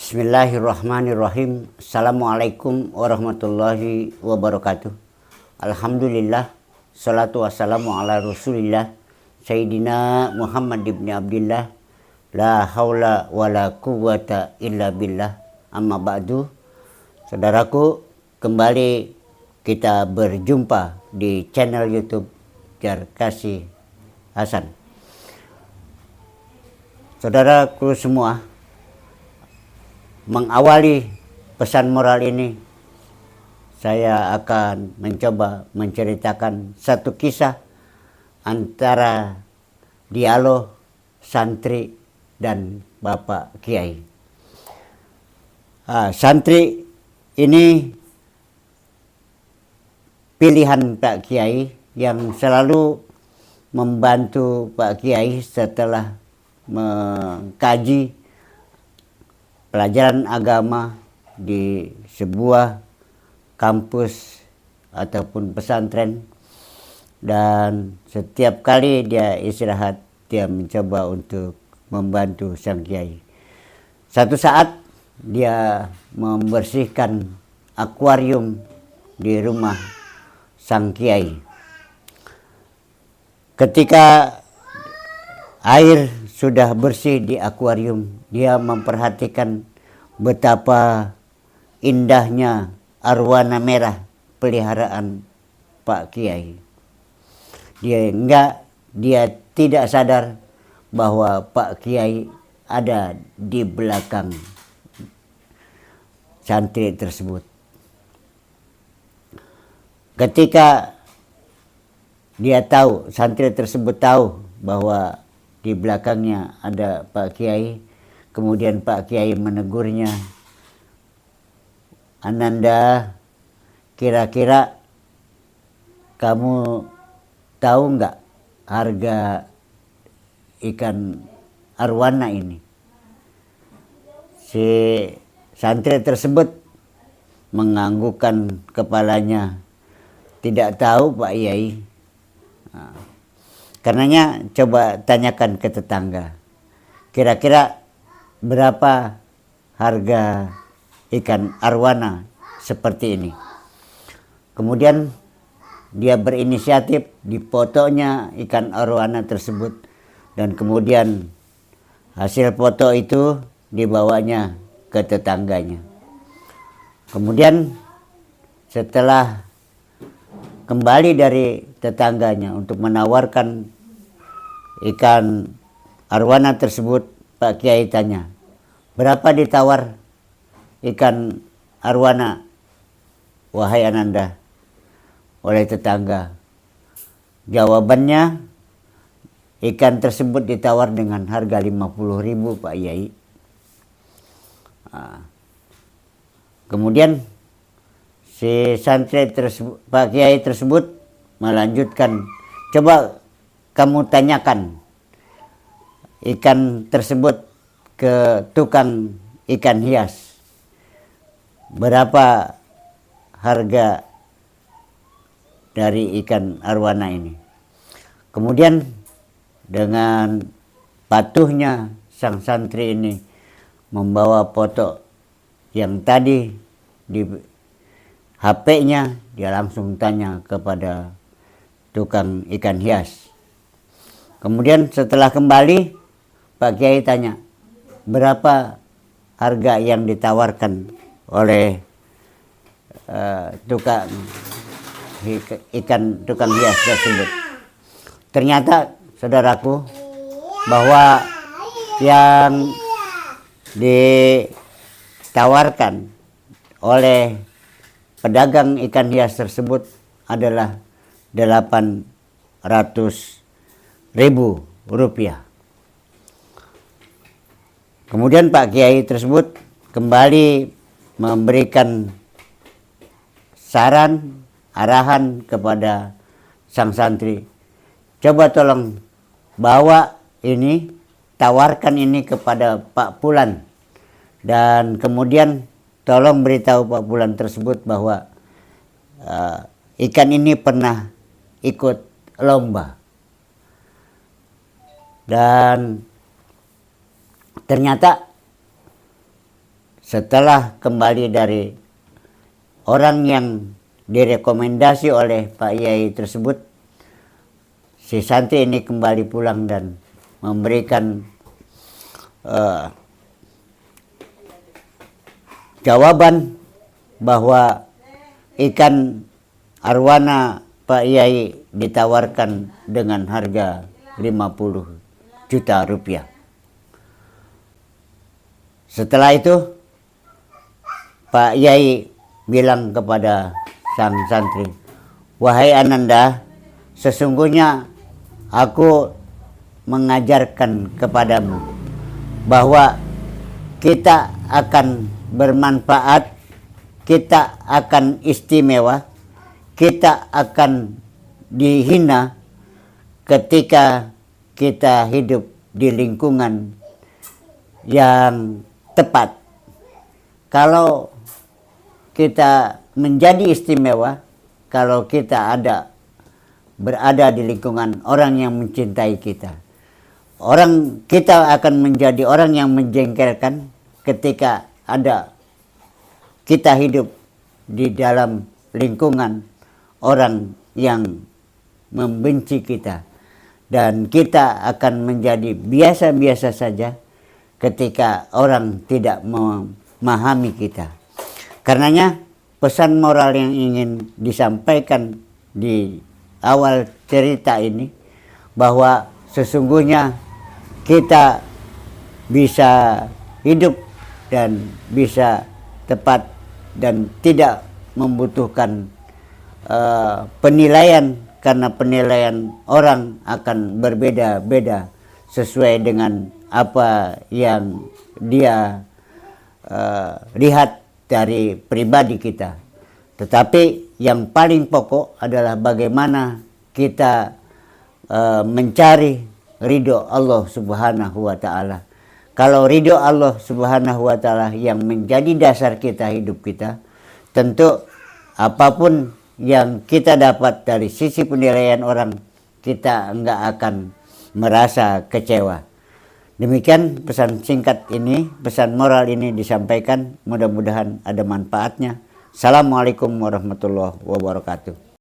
Bismillahirrahmanirrahim. Assalamualaikum warahmatullahi wabarakatuh. Alhamdulillah. Salatu wassalamu ala rasulillah. Sayyidina Muhammad ibn Abdillah. La haula wa la quwwata illa billah. Amma ba'du. Saudaraku, kembali kita berjumpa di channel YouTube Jarkasi Hasan. Saudaraku semua, mengawali pesan moral ini, saya akan mencoba menceritakan satu kisah antara dialog santri dan Bapak Kiai. Santri ini pilihan Pak Kiai yang selalu membantu Pak Kiai setelah mengkaji pelajaran agama di sebuah kampus ataupun pesantren, dan setiap kali dia istirahat dia mencoba untuk membantu sang kiai. Satu saat dia membersihkan akuarium di rumah sang kiai. Ketika air sudah bersih di akuarium, dia memperhatikan betapa indahnya arwana merah peliharaan Pak Kiai. Dia tidak sadar bahwa Pak Kiai ada di belakang santri tersebut. Ketika dia tahu, santri tersebut tahu bahwa di belakangnya ada Pak Kiai, kemudian Pak Kiai menegurnya, "Ananda, kira-kira kamu tahu nggak harga ikan arwana ini?" Si santri tersebut menganggukkan kepalanya, "Tidak tahu Pak Kiai." Karenanya coba tanyakan ke tetangga, kira-kira berapa harga ikan arwana seperti ini. Kemudian dia berinisiatif, difotonya ikan arwana tersebut, dan kemudian hasil foto itu dibawanya ke tetangganya. Kemudian setelah kembali dari tetangganya untuk menawarkan ikan arwana tersebut, Pak Kiai tanya, "Berapa ditawar ikan arwana, wahai Ananda?" Oleh tetangga. Jawabannya, ikan tersebut ditawar dengan harga 50.000 Pak Kiai. Kemudian si santri tersebut, Pak Kiai tersebut melanjutkan, "Coba kamu tanyakan ikan tersebut ke tukang ikan hias, berapa harga dari ikan arwana ini." Kemudian dengan patuhnya sang santri ini membawa foto yang tadi di HP-nya, dia langsung tanya kepada tukang ikan hias. Kemudian setelah kembali, Pak Kiai tanya, "Berapa harga yang ditawarkan oleh tukang hias tersebut?" Ternyata, saudaraku, bahwa yang ditawarkan oleh pedagang ikan hias tersebut adalah 800.000 rupiah. Kemudian Pak Kiai tersebut kembali memberikan saran, arahan kepada sang santri, "Coba tolong bawa ini, tawarkan ini kepada Pak Pulan, dan kemudian tolong beritahu Pak Pulan tersebut bahwa ikan ini pernah ikut lomba." Dan ternyata setelah kembali dari orang yang direkomendasi oleh Pak Yai tersebut, si santri ini kembali pulang dan memberikan jawaban bahwa ikan arwana Pak Yai ditawarkan dengan harga 50 juta rupiah. Setelah itu Pak Yai bilang kepada sang santri, "Wahai Ananda, sesungguhnya aku mengajarkan kepadamu bahwa kita akan bermanfaat, kita akan istimewa, kita akan dihina ketika kita hidup di lingkungan yang tepat. Kalau kita menjadi istimewa, kalau kita berada di lingkungan orang yang mencintai kita. Kita akan menjadi orang yang menjengkelkan ketika kita hidup di dalam lingkungan orang yang membenci kita. Dan kita akan menjadi biasa-biasa saja ketika orang tidak memahami kita. Karenanya pesan moral yang ingin disampaikan di awal cerita ini, bahwa sesungguhnya kita bisa hidup dan bisa tepat dan tidak membutuhkan penilaian, karena penilaian orang akan berbeda-beda sesuai dengan apa yang dia lihat dari pribadi kita. Tetapi yang paling pokok adalah bagaimana kita mencari ridho Allah Subhanahu wa Ta'ala. Kalau ridho Allah Subhanahu wa Ta'ala yang menjadi dasar kita, hidup kita, tentu apapun yang kita dapat dari sisi penilaian orang, kita enggak akan merasa kecewa. Demikian pesan singkat ini, pesan moral ini disampaikan, mudah-mudahan ada manfaatnya. Assalamualaikum warahmatullahi wabarakatuh.